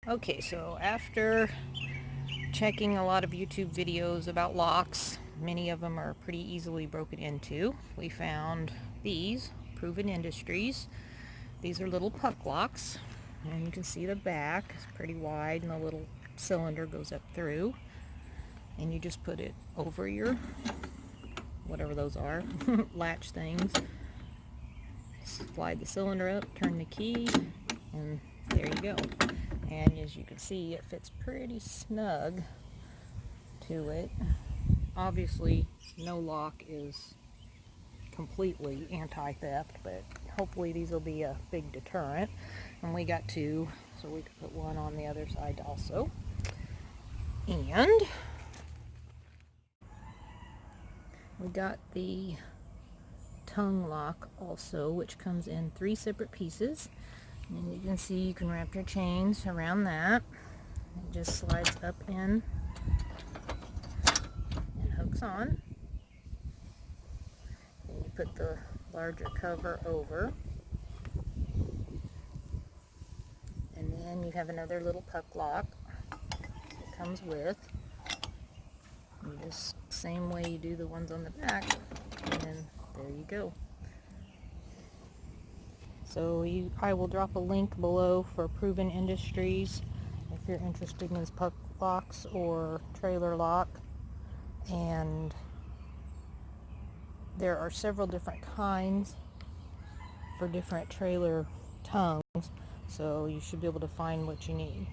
Okay, so after checking a lot of YouTube videos about locks, many of them are pretty easily broken into. We found these, Proven Industries. These are little puck locks, and you can see the back. It's pretty wide, and the little cylinder goes up through. And you just put it over your, whatever those are, latch things. Slide the cylinder up, turn the key, and there you go. And as you can see, it fits pretty snug to it. Obviously, no lock is completely anti-theft, but hopefully these will be a big deterrent. And we got two, so we could put one on the other side also. And we got the tongue lock also, which comes in 3 separate pieces. And you can see you can wrap your chains around that. It just slides up in and hooks on. And you put the larger cover over. And then you have another little puck lock that comes with. And just same way you do the ones on the back. And then there you go. So I will drop a link below for Proven Industries if you're interested in these puck locks or trailer lock. And there are several different kinds for different trailer tongues, so you should be able to find what you need.